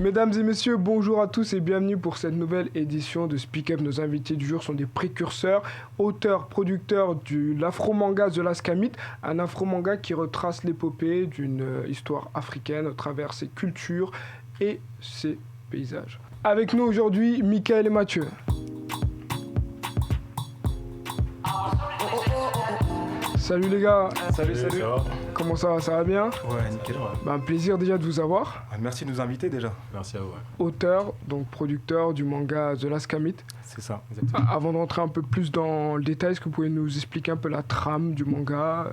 Mesdames et messieurs, bonjour à tous et bienvenue pour cette nouvelle édition de Speak Up. Nos invités du jour sont des précurseurs, auteurs, producteurs de l'afro-manga The Last Myth, un afro-manga qui retrace l'épopée d'une histoire africaine à travers ses cultures et ses paysages. Avec nous aujourd'hui, Michael et Mathieu. Salut les gars. Salut. Ça va. Comment ça va? Ça va bien? Ouais, nickel. Ouais. Un plaisir déjà de vous avoir. Merci de nous inviter déjà. Merci à vous. Ouais. Auteur, donc producteur du manga The Last Myth. C'est ça, exactement. Avant de rentrer un peu plus dans le détail, est-ce que vous pouvez nous expliquer un peu la trame du manga?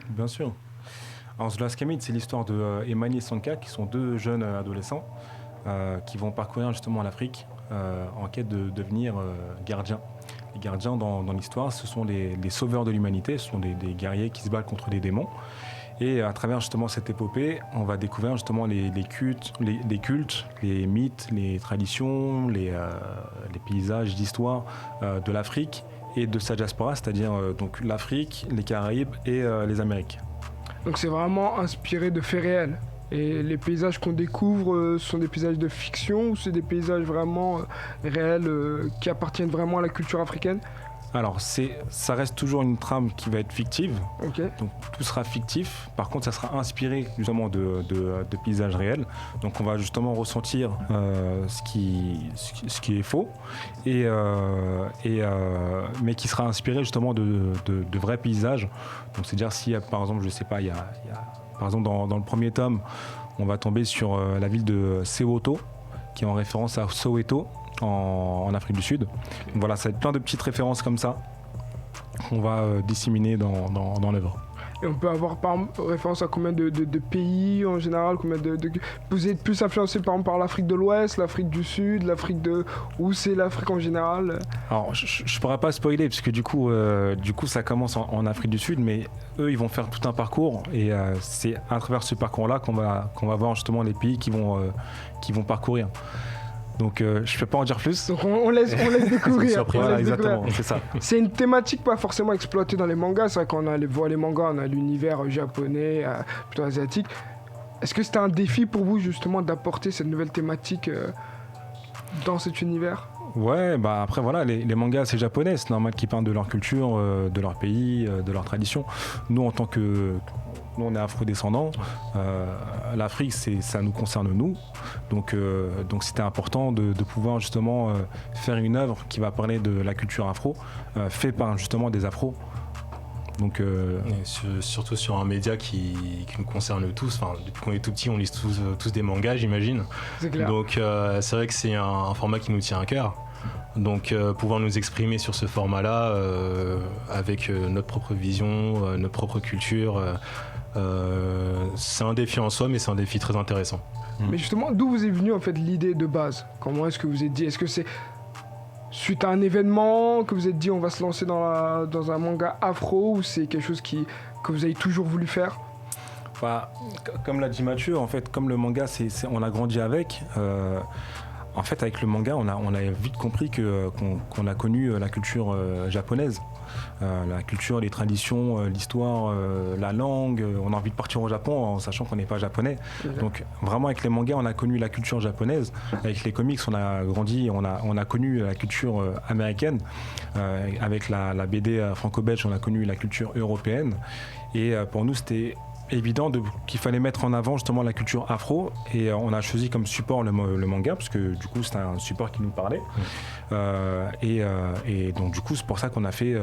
Bien sûr. Alors The Last Myth, c'est l'histoire de Emani et Sanka, qui sont deux jeunes adolescents qui vont parcourir justement l'Afrique en quête de devenir gardiens. Les gardiens dans l'histoire, ce sont les sauveurs de l'humanité, ce sont des guerriers qui se battent contre des démons. Et à travers justement cette épopée, on va découvrir justement les cultes, les mythes, les traditions, les paysages d'histoire de l'Afrique et de sa diaspora, c'est-à-dire donc l'Afrique, les Caraïbes et les Amériques. Donc c'est vraiment inspiré de faits réels. Et les paysages qu'on découvre sont des paysages de fiction ou c'est des paysages vraiment réels qui appartiennent vraiment à la culture africaine? Alors, ça reste toujours une trame qui va être fictive. Okay. Donc, tout sera fictif. Par contre, ça sera inspiré justement de paysages réels. Donc, on va justement ressentir ce qui est faux, mais qui sera inspiré justement de vrais paysages. Donc, c'est-à-dire s'il y a, par exemple, je sais pas, il y a par exemple dans le premier tome, on va tomber sur la ville de Soweto, qui est en référence à Soweto, en Afrique du Sud. Donc voilà, ça va être plein de petites références comme ça qu'on va disséminer dans l'œuvre. Et on peut avoir par référence à combien de pays en général, vous êtes plus influencé par exemple par l'Afrique de l'Ouest, l'Afrique du Sud, où c'est l'Afrique en général? Alors je pourrais pas spoiler parce que du coup ça commence en Afrique du Sud, mais eux ils vont faire tout un parcours et c'est à travers ce parcours-là qu'on va voir justement les pays qui vont parcourir. Donc je ne peux pas en dire plus. Donc on laisse découvrir. Voilà, exactement, c'est ça. C'est une thématique pas forcément exploitée dans les mangas. C'est vrai qu'on voit les mangas, on a l'univers japonais, plutôt asiatique. Est-ce que c'était un défi pour vous justement d'apporter cette nouvelle thématique dans cet univers? Ouais, bah après voilà, les mangas c'est japonais, c'est normal qu'ils parlent de leur culture, de leur pays, de leur tradition. Nous en tant que... Nous, on est afro-descendants. L'Afrique, ça nous concerne nous. Donc c'était important de pouvoir justement faire une œuvre qui va parler de la culture afro, faite par justement des afros. Donc, surtout sur un média qui nous concerne tous. Enfin, depuis qu'on est tout petit, on lit tous des mangas, j'imagine. C'est clair. Donc c'est vrai que c'est un format qui nous tient à cœur. Donc pouvoir nous exprimer sur ce format-là avec notre propre vision, notre propre culture, c'est un défi en soi, mais c'est un défi très intéressant. Mais justement, d'où vous est venue en fait l'idée de base? Comment est-ce que vous êtes dit? Est-ce que c'est suite à un événement que vous êtes dit on va se lancer dans un manga afro, ou c'est quelque chose que vous avez toujours voulu faire? Bah, comme l'a dit Mathieu, en fait, comme le manga, on a grandi avec. En fait, avec le manga, on a vite compris qu'on a connu la culture japonaise. La culture, les traditions, l'histoire, la langue. On a envie de partir au Japon en sachant qu'on n'est pas japonais. Donc vraiment avec les mangas, on a connu la culture japonaise. Avec les comics, on a grandi, on a connu la culture américaine. Avec la BD franco-belge, on a connu la culture européenne. Et pour nous, c'était évident qu'il fallait mettre en avant justement la culture afro, et on a choisi comme support le manga parce que du coup c'était un support qui nous parlait. Et donc du coup c'est pour ça qu'on a fait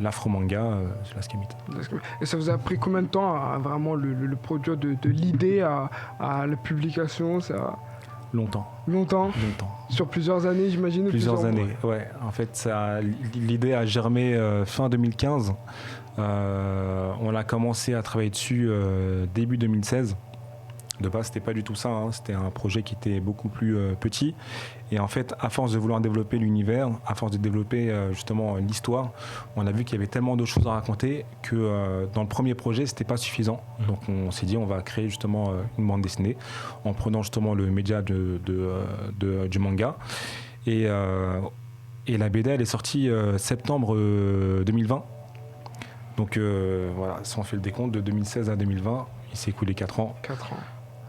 l'afro-manga The Last Myth. Et ça vous a pris combien de temps à vraiment le produire de l'idée à la publication? Longtemps. Sur plusieurs années, j'imagine? Plusieurs années, ouais. En fait, l'idée a germé fin 2015. On a commencé à travailler dessus début 2016. De base, c'était pas du tout ça, hein. C'était un projet qui était beaucoup plus petit. Et en fait, à force de vouloir développer l'univers, à force de développer justement l'histoire, on a vu qu'il y avait tellement de choses à raconter que dans le premier projet, c'était pas suffisant. Donc on s'est dit, on va créer justement une bande dessinée en prenant justement le média du manga. Et la BD, elle est sortie septembre 2020. Donc voilà, si on fait le décompte de 2016 à 2020, il s'est écoulé 4 ans. 4 ans.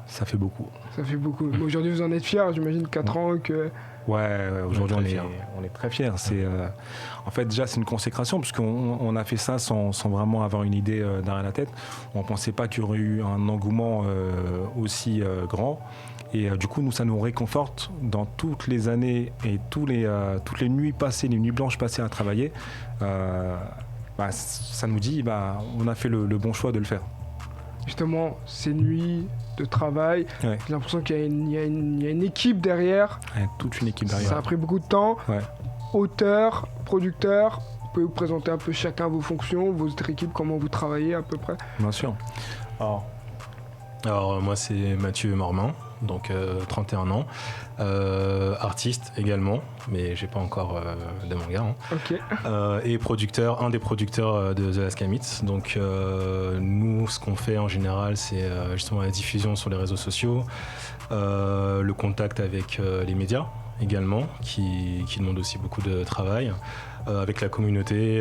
ça fait beaucoup. Ça fait beaucoup. Mais aujourd'hui, vous en êtes fiers, j'imagine, 4 ans que... Ouais, aujourd'hui On est on est très fiers. En fait, déjà, c'est une consécration, puisqu'on a fait ça sans vraiment avoir une idée derrière la tête. On ne pensait pas qu'il y aurait eu un engouement aussi grand. Et du coup, nous, ça nous réconforte dans toutes les années et toutes les nuits passées, les nuits blanches passées à travailler. Ça nous dit, on a fait le bon choix de le faire. Justement, ces nuits de travail, Ouais. j'ai l'impression qu'il y a une équipe derrière. Ouais, toute une équipe derrière. Ça a pris beaucoup de temps. Ouais. Auteur, producteur, vous pouvez vous présenter un peu chacun vos fonctions, votre équipe, comment vous travaillez à peu près. Bien sûr. Alors moi c'est Mathieu Mormain, donc 31 ans, artiste également, mais j'ai pas encore de manga. Ok. Et producteur, un des producteurs de The Last Kamit. Donc nous, ce qu'on fait en général, c'est justement la diffusion sur les réseaux sociaux, le contact avec les médias également, qui demandent aussi beaucoup de travail, avec la communauté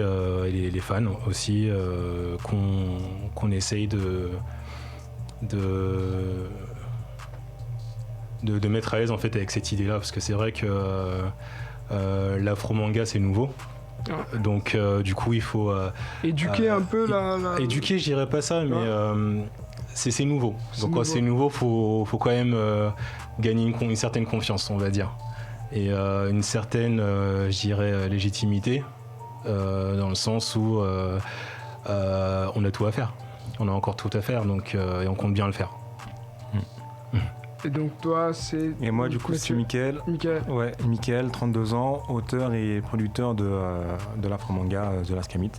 et les fans aussi, qu'on essaye de mettre à l'aise en fait avec cette idée-là, parce que c'est vrai que l'afro-manga c'est nouveau. Ouais. Donc du coup il faut Éduquer un peu éduquer, je dirais pas ça, mais c'est nouveau. C'est Donc nouveau. quand c'est nouveau, faut quand même gagner une certaine confiance, on va dire, et une certaine, je dirais, légitimité, dans le sens où on a tout à faire. On a encore tout à faire, donc et on compte bien le faire. Et donc toi, c'est... Et moi, du coup, c'est Mickaël. Mickaël. Ouais, Mickaël, 32 ans, auteur et producteur de l'afro-manga The Last Kamit.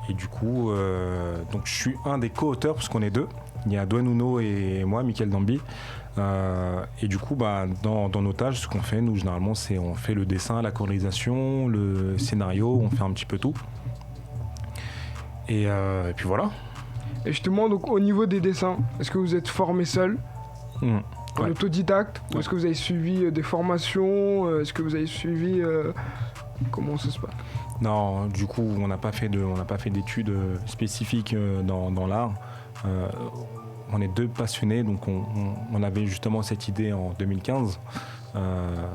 Et du coup, donc je suis un des co-auteurs, parce qu'on est deux. Il y a Douane Uno et moi, Mickaël Dambi. Et du coup, dans nos tâches, ce qu'on fait, nous, généralement, c'est on fait le dessin, la colorisation, le scénario, on fait un petit peu tout. Et puis voilà. Et justement, donc au niveau des dessins, est-ce que vous êtes formé seul, en Ouais. autodidacte, ou est-ce que vous avez suivi des formations, est-ce que vous avez suivi... comment ça se passe? Non, du coup, on n'a pas fait d'études spécifiques dans l'art. On est deux passionnés, donc on avait justement cette idée en 2015.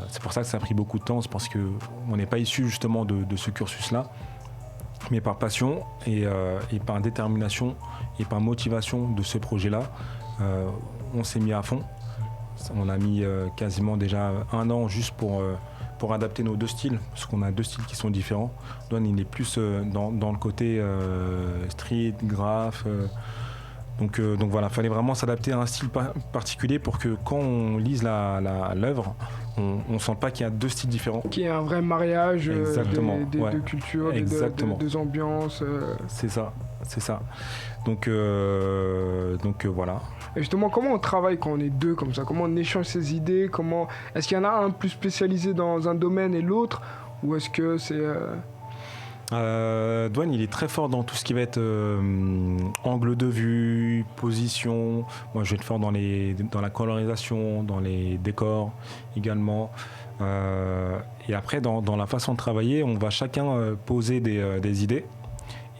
C'est pour ça que ça a pris beaucoup de temps, c'est parce qu'on n'est pas issu justement de ce cursus-là, mais par passion et par détermination et par motivation de ce projet-là, on s'est mis à fond. On a mis quasiment déjà 1 an juste pour adapter nos deux styles, parce qu'on a deux styles qui sont différents. Douane, il est plus dans le côté street, graph. Donc voilà, il fallait vraiment s'adapter à un style particulier pour que quand on lise l'œuvre, on ne sente pas qu'il y a deux styles différents. Qui est un vrai mariage Exactement, des ouais. deux cultures, Exactement. des ambiances. C'est ça. Donc voilà. Et justement, comment on travaille quand on est deux comme ça? Comment on échange ses idées? Est-ce qu'il y en a un plus spécialisé dans un domaine et l'autre? Ou est-ce que c'est... Douane, il est très fort dans tout ce qui va être angle de vue, position. Moi, je vais être fort dans la colorisation, dans les décors également. Et après, dans la façon de travailler, on va chacun poser des idées.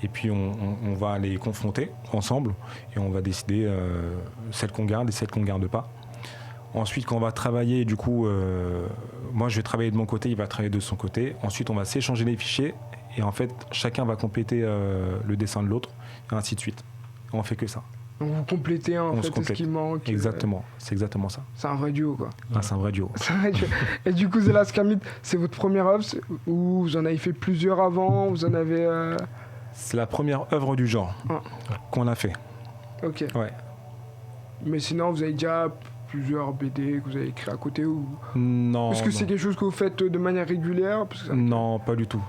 Et puis, on va les confronter ensemble. Et on va décider celles qu'on garde et celles qu'on ne garde pas. Ensuite, quand on va travailler, du coup, moi, je vais travailler de mon côté, il va travailler de son côté. Ensuite, on va s'échanger les fichiers. Et en fait, chacun va compléter le dessin de l'autre, et ainsi de suite. On fait que ça. Donc vous complétez en fait ce qui manque. Exactement, c'est exactement ça. C'est un vrai duo quoi. C'est un vrai duo. C'est un vrai duo. Et du coup, The Last Kamit, c'est votre première œuvre ou vous en avez fait plusieurs avant? Vous en avez... C'est la première œuvre du genre qu'on a fait. Ok. Ouais. Mais sinon, vous avez déjà plusieurs BD que vous avez écrit à côté ou... Non. Est-ce que c'est quelque chose que vous faites de manière régulière? Parce que Non, pas du tout.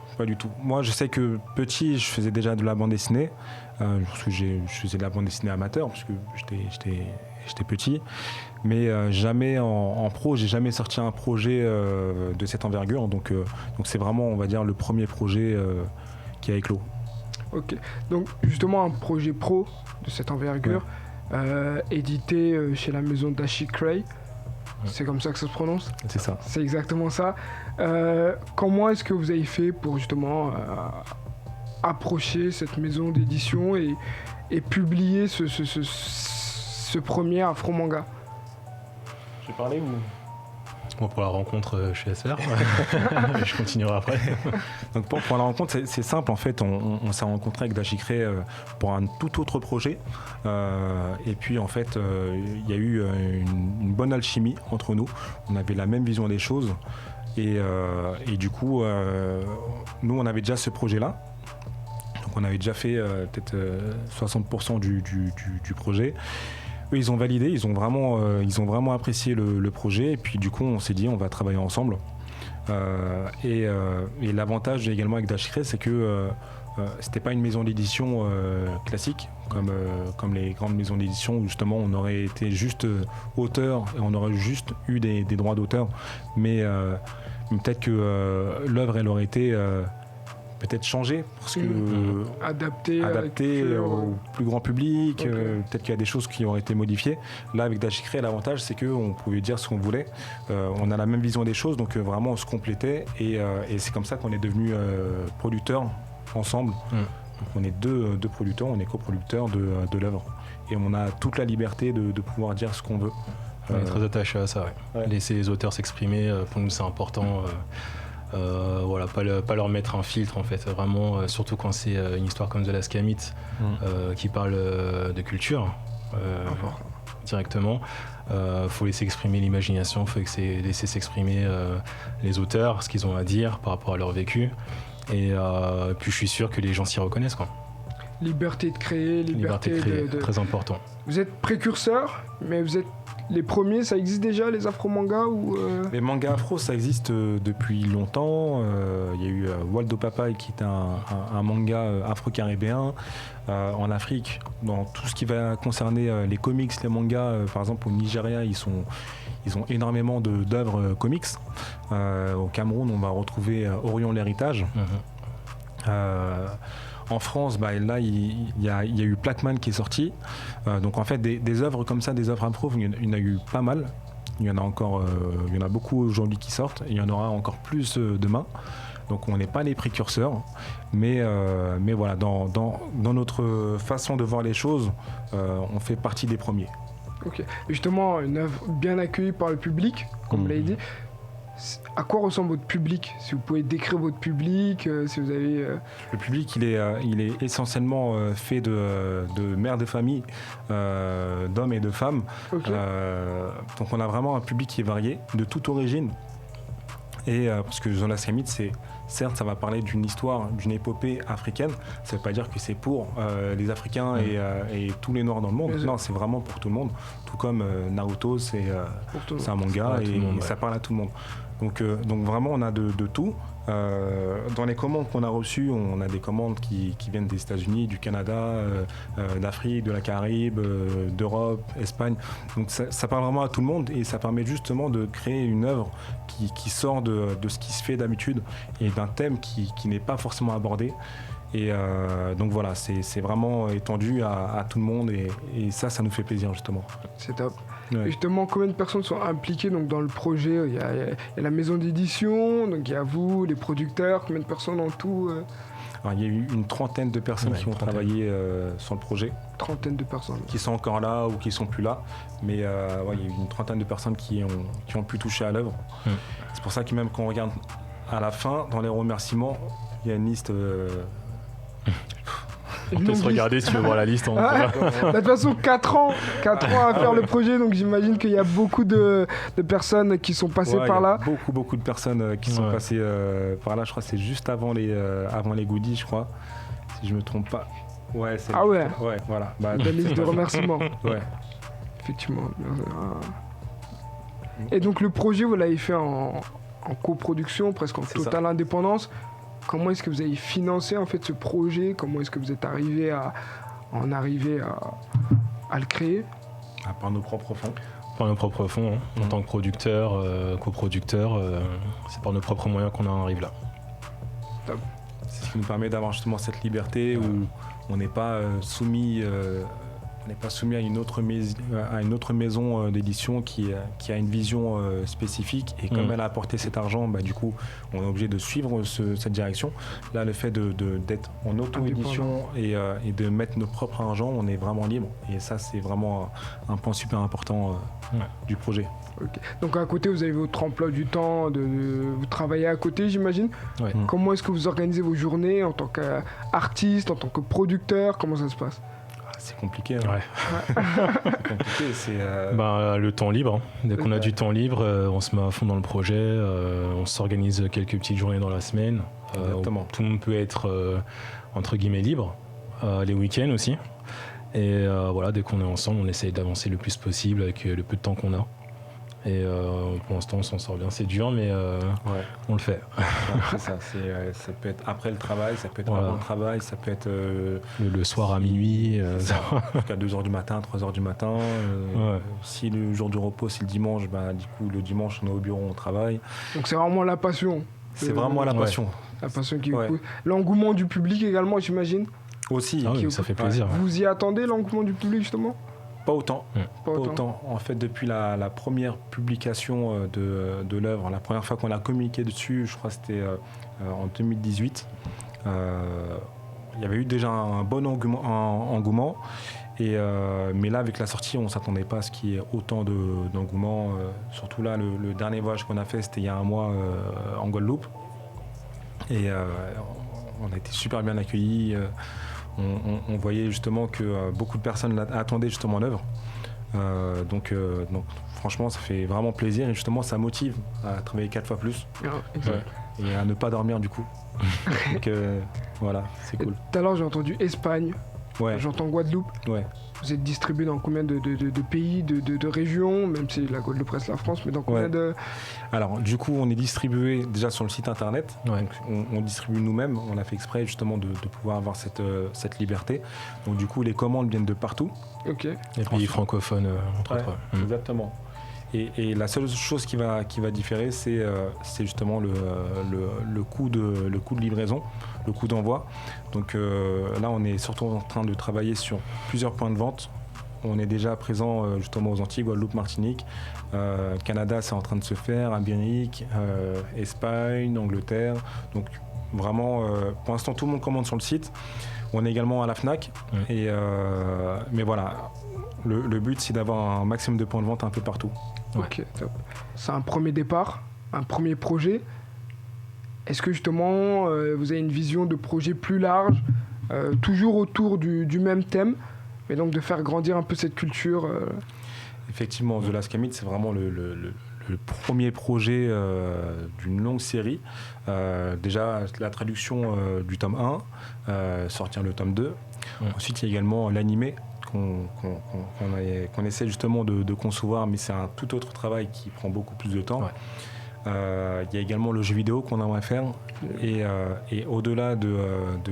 Moi, je sais que petit, je faisais déjà de la bande dessinée. Parce que je faisais de la bande dessinée amateur, parce que j'étais petit. Mais jamais en pro, j'ai jamais sorti un projet de cette envergure. Donc c'est vraiment, on va dire, le premier projet qui a éclos. Ok. Donc justement, un projet pro de cette envergure, édité chez la maison d'Ashi Cray. C'est comme ça que ça se prononce? C'est ça. C'est exactement ça. Comment est-ce que vous avez fait pour justement approcher cette maison d'édition et publier ce premier afro-manga? J'ai parlé ou... Bon, pour la rencontre chez SR, je continuerai après. Donc pour la rencontre, c'est simple en fait. On s'est rencontré avec Dachicré pour un tout autre projet. Et puis en fait, il y a eu une bonne alchimie entre nous. On avait la même vision des choses. Et du coup, nous, on avait déjà ce projet-là. Donc on avait déjà fait peut-être 60% du projet. Eux, ils ont validé, ils ont vraiment apprécié le projet. Et puis du coup, on s'est dit, on va travailler ensemble. Et l'avantage également avec Dachicré, c'est que c'était pas une maison d'édition classique, comme les grandes maisons d'édition où justement on aurait été juste auteur et on aurait juste eu des droits d'auteur. Mais peut-être que l'œuvre, elle aurait été peut-être changée parce que adapté au plus grand public. Okay. Peut-être qu'il y a des choses qui ont été modifiées. Là, avec Dachicré, l'avantage, c'est qu'on pouvait dire ce qu'on voulait. On a la même vision des choses, donc vraiment on se complétait et c'est comme ça qu'on est devenus producteurs ensemble. Donc on est deux producteurs, on est coproducteurs de l'œuvre et on a toute la liberté de pouvoir dire ce qu'on veut. On est très attaché à ça. Ouais. Laisser les auteurs s'exprimer, pour nous c'est important. Voilà, pas leur mettre un filtre en fait, vraiment, surtout quand c'est une histoire comme The Last Kamit qui parle de culture directement. Faut laisser exprimer l'imagination, faut laisser s'exprimer les auteurs, ce qu'ils ont à dire par rapport à leur vécu. Et puis je suis sûr que les gens s'y reconnaissent, quoi. Liberté de créer, liberté de créer, très important. Vous êtes précurseurs, mais vous êtes les premiers, ça existe déjà les afro-mangas ou Les mangas afro, ça existe depuis longtemps. Il y a eu Waldo Papaye qui est un manga afro-caribéen. En Afrique, dans tout ce qui va concerner les comics, les mangas, par exemple au Nigeria, ils ont énormément d'œuvres comics. Au Cameroun, on va retrouver Orion l'héritage. En France, là, il y a eu Plaquemine qui est sorti. Donc en fait, des œuvres comme ça, des œuvres afro, il y en a eu pas mal. Il y en a beaucoup aujourd'hui qui sortent. Et il y en aura encore plus demain. Donc on n'est pas les précurseurs, mais voilà, dans notre façon de voir les choses, on fait partie des premiers. Ok. Justement, une œuvre bien accueillie par le public, comme vous l'avez dit. À quoi ressemble votre public? Si vous pouvez décrire votre public, si vous avez... Le public, il est essentiellement fait de mères de famille, d'hommes et de femmes. Okay. Donc on a vraiment un public qui est varié, de toute origine. Et parce que The Last Kamit, certes, ça va parler d'une histoire, d'une épopée africaine. Ça ne veut pas dire que c'est pour les Africains et tous les Noirs dans le monde. Non, c'est vraiment pour tout le monde. Tout comme Naruto, c'est un manga et ça parle à tout le monde. Donc vraiment, on a de tout. Dans les commandes qu'on a reçues, on a des commandes qui viennent des États-Unis, du Canada, d'Afrique, de la Caraïbe, d'Europe, Espagne. Donc ça parle vraiment à tout le monde et ça permet justement de créer une œuvre qui sort de ce qui se fait d'habitude et d'un thème qui n'est pas forcément abordé. Et donc voilà, c'est vraiment étendu à tout le monde et ça nous fait plaisir justement. C'est top. Ouais. Et justement, combien de personnes sont impliquées donc, dans le projet? Il y a la maison d'édition, donc il y a vous, les producteurs, combien de personnes en tout Alors, il y a eu une trentaine de personnes qui ont travaillé sur le projet. Trentaine de personnes. Qui sont encore là ou qui sont plus là. Mais il y a eu une trentaine de personnes qui ont pu toucher à l'œuvre. C'est pour ça que même quand on regarde à la fin, dans les remerciements, il y a une liste... On peut se regarder si tu veux voir la liste. De toute façon, 4 ans à faire le projet, donc j'imagine qu'il y a beaucoup de personnes qui sont passées par là. Beaucoup de personnes qui sont passées par là. Je crois que c'est juste avant les goodies, je crois. Si je me trompe pas. Ouais, c'est ouais, voilà. La liste de remerciements. Ouais. Effectivement. Et donc le projet, vous l'avez fait en coproduction, presque en totale indépendance. Comment est-ce que vous avez financé en fait ce projet? Comment est-ce que vous êtes arrivé à le créer? Par nos propres fonds. Par nos propres fonds, hein. En tant que producteur, coproducteur, c'est par nos propres moyens qu'on en arrive là. Top. C'est ce qui nous permet d'avoir justement cette liberté où on n'est pas soumis à une autre maison d'édition qui a une vision spécifique et comme elle a apporté cet argent, du coup on est obligé de suivre cette direction. Là, le fait d'être en auto-édition et de mettre nos propres argent, on est vraiment libre et ça c'est vraiment un point super important du projet. Ok. Donc à côté, vous avez votre emploi du temps, vous travaillez à côté, j'imagine. Ouais. Comment est-ce que vous organisez vos journées en tant qu'artiste, en tant que producteur? Comment ça se passe? C'est compliqué. Hein. Ouais. C'est compliqué. Le temps libre. Hein. Dès qu'on a Ouais. du temps libre, on se met à fond dans le projet. On s'organise quelques petites journées dans la semaine. Exactement. Tout le monde peut être entre guillemets libre. Les week-ends aussi. Et voilà, dès qu'on est ensemble, on essaye d'avancer le plus possible avec le peu de temps qu'on a. Et pour l'instant, on s'en sort bien. C'est dur, mais Ouais. on le fait. C'est ça. Ça peut être après le travail, ça peut être Voilà. avant le travail, ça peut être Le soir à minuit. jusqu'à 2h du matin, 3h du matin. Ouais. Si le jour du repos, c'est le dimanche, du coup, le dimanche, on est au bureau, on travaille. Donc c'est vraiment la passion. C'est vraiment la Ouais. passion. La passion qui vous Ouais. pousse. L'engouement du public également, j'imagine. Aussi, Ah oui, Qui- ça fait Ouais. plaisir. Vous y attendez, l'engouement du public, justement? pas autant. Pas Pas autant. autant. En fait, depuis la première publication de l'œuvre, la première fois qu'on a communiqué dessus, je crois que c'était en 2018, il y avait eu déjà un bon engouement. Mais là, avec la sortie, on ne s'attendait pas à ce qu'il y ait autant d'engouement. Surtout là, le dernier voyage qu'on a fait, c'était il y a un mois en Guadeloupe. Et on a été super bien accueillis. On voyait justement que beaucoup de personnes attendaient justement l'œuvre. Donc franchement, ça fait vraiment plaisir et justement, ça motive à travailler 4 fois plus Ah, exact. et à ne pas dormir du coup. Donc voilà, c'est cool. Tout à l'heure, j'ai entendu Espagne, Ouais, j'entends Guadeloupe. ouais. Vous êtes distribué dans combien de pays, de régions, même si la Guadeloupe reste la France, mais dans combien Ouais. de... Alors du coup, on est distribué déjà sur le site internet. Ouais. Donc, on distribue nous-mêmes. On a fait exprès justement de pouvoir avoir cette liberté. Donc du coup, les commandes viennent de partout. Ok. Les pays francophones, entre Ouais, autres. Exactement. Et la seule chose qui va différer, c'est justement le coût de livraison, le coût d'envoi. Donc là, on est surtout en train de travailler sur plusieurs points de vente. On est déjà présent justement aux Antilles, Guadeloupe, Martinique. Canada, c'est en train de se faire, Amérique, Espagne, Angleterre. Donc vraiment, pour l'instant, tout le monde commande sur le site. On est également à la FNAC. Ouais. Mais voilà, le but, c'est d'avoir un maximum de points de vente un peu partout. Ouais. Ok, top. C'est un premier départ, un premier projet. Est-ce que justement, vous avez une vision de projet plus large, toujours autour du même thème, mais donc de faire grandir un peu cette culture Effectivement, The Last Camit, c'est vraiment le premier projet d'une longue série. Déjà, la traduction du tome 1, sortir le tome 2. Ouais. Ensuite, il y a également l'animé qu'on essaie justement de concevoir, mais c'est un tout autre travail qui prend beaucoup plus de temps. Ouais. Il y a également le jeu vidéo qu'on aimerait faire. Et au-delà de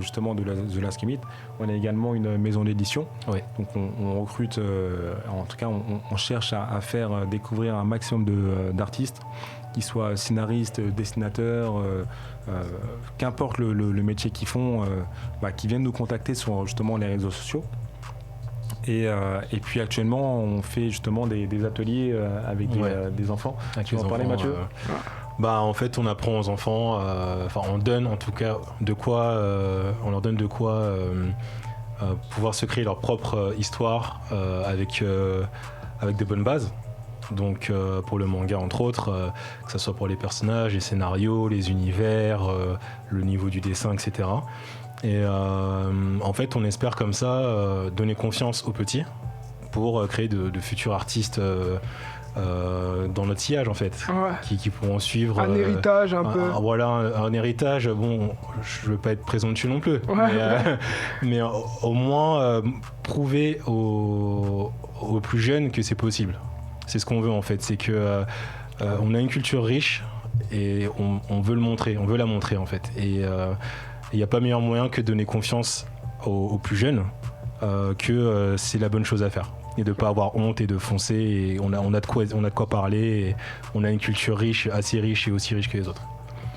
justement de The Last Camit, on a également une maison d'édition. Ouais. Donc on recrute, en tout cas on cherche à faire découvrir un maximum d'artistes, qu'ils soient scénaristes, dessinateurs, qu'importe le métier qu'ils font, qui viennent nous contacter sur justement les réseaux sociaux. Et puis actuellement on fait justement des ateliers avec des enfants. Avec Tu veux les en parler, enfants, Mathieu En fait, on apprend aux enfants, on donne en tout cas de quoi, on leur donne de quoi pouvoir se créer leur propre histoire avec de bonnes bases. Donc pour le manga entre autres, que ce soit pour les personnages, les scénarios, les univers, le niveau du dessin, etc. Et en fait, on espère comme ça donner confiance aux petits pour créer de futurs artistes dans notre sillage en fait, Ouais. qui pourront suivre Un héritage un peu. voilà, un héritage. Bon, je veux pas être présent dessus non plus, Ouais. mais au moins prouver aux plus jeunes que c'est possible. C'est ce qu'on veut en fait, c'est que on a une culture riche et on veut le montrer, on veut la montrer en fait. Et il n'y a pas meilleur moyen que de donner confiance aux plus jeunes que c'est la bonne chose à faire. Et de ne pas avoir honte et de foncer. Et on a de quoi parler. Et on a une culture riche, assez riche et aussi riche que les autres.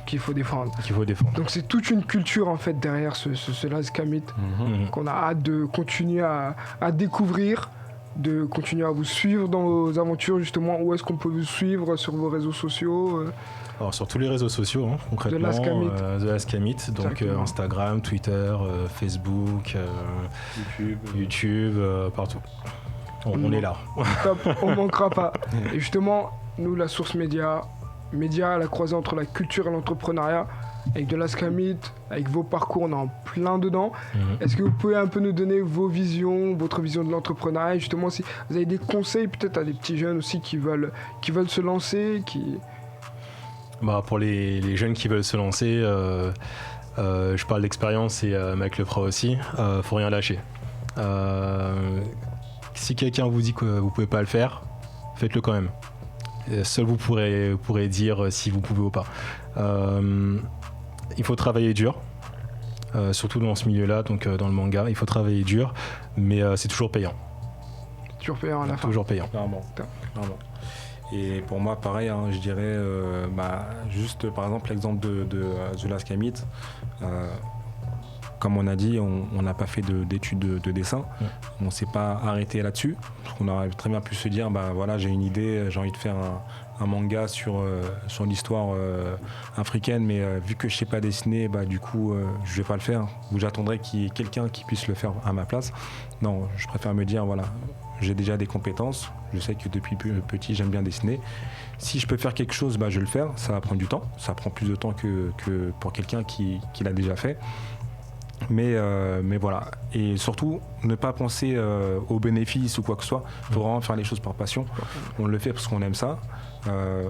Qu'il faut défendre. Qu'il faut défendre. Donc c'est toute une culture en fait derrière ce Last Camit qu'on a hâte de continuer à découvrir, de continuer à vous suivre dans vos aventures justement. Où est-ce qu'on peut vous suivre sur vos réseaux sociaux Alors sur tous les réseaux sociaux, concrètement, The Last Camit. The Last Camit, donc Exactement. Instagram, Twitter, Facebook, YouTube, partout. On est là. Top, on manquera pas. Et justement, nous, la source média à la croisée entre la culture et l'entrepreneuriat, avec de l'Ascamit, avec vos parcours, on est en plein dedans. Est-ce que vous pouvez un peu nous donner vos visions, votre vision de l'entrepreneuriat, et justement si vous avez des conseils peut-être à des petits jeunes aussi qui veulent se lancer, Pour les jeunes qui veulent se lancer, je parle d'expérience et Mike le fera aussi, faut rien lâcher. Si quelqu'un vous dit que vous pouvez pas le faire, faites-le quand même. Seul vous pourrez dire si vous pouvez ou pas. Il faut travailler dur, surtout dans ce milieu-là, donc dans le manga, il faut travailler dur, mais c'est toujours payant. Toujours payant à la fin. Toujours payant. Clairement. Et pour moi, pareil, hein, je dirais, juste par exemple l'exemple de The Last Kamit. Comme on a dit, on n'a pas fait d'études de dessin. On ne s'est pas arrêté là-dessus. Parce qu'on aurait très bien pu se dire, voilà, j'ai une idée, j'ai envie de faire un manga sur l'histoire africaine, mais vu que je ne sais pas dessiner, du coup, je ne vais pas le faire. Ou j'attendrai qu'il y ait quelqu'un qui puisse le faire à ma place. Non, je préfère me dire, voilà, j'ai déjà des compétences. Je sais que depuis petit, j'aime bien dessiner. Si je peux faire quelque chose, je vais le faire. Ça va prendre du temps. Ça prend plus de temps que pour quelqu'un qui l'a déjà fait. Mais voilà. Et surtout, ne pas penser aux bénéfices ou quoi que ce soit. Il faut vraiment faire les choses par passion. On le fait parce qu'on aime ça.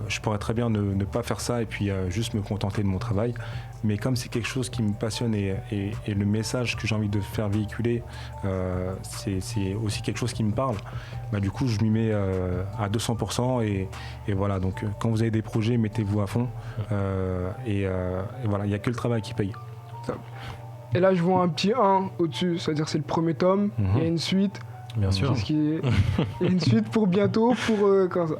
Je pourrais très bien ne pas faire ça et puis juste me contenter de mon travail. Mais comme c'est quelque chose qui me passionne et le message que j'ai envie de faire véhiculer, c'est aussi quelque chose qui me parle, du coup je m'y mets à 200% et voilà. Donc quand vous avez des projets, mettez-vous à fond et voilà, il n'y a que le travail qui paye. Et là je vois un petit 1 au-dessus, c'est-à-dire c'est le premier tome, il y a une suite. Bien sûr. Il y a une suite pour bientôt, quand ça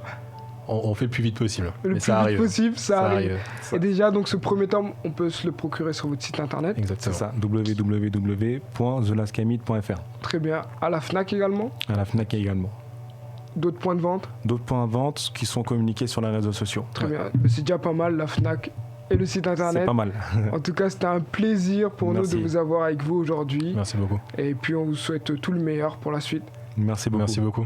on fait le plus vite possible. Le mais plus ça vite arrive. possible, ça arrive. Ça. Et déjà, donc ce premier tome, on peut se le procurer sur votre site internet. Exactement. C'est ça, www.thelastkamit.fr. Très bien. À la FNAC également. À la FNAC également. D'autres points de vente. D'autres points de vente qui sont communiqués sur les réseaux sociaux. Très bien. C'est déjà pas mal, la FNAC et le site internet. C'est pas mal. En tout cas, c'était un plaisir pour nous de vous avoir avec vous aujourd'hui. Merci beaucoup. Et puis, on vous souhaite tout le meilleur pour la suite. Merci beaucoup. Merci beaucoup.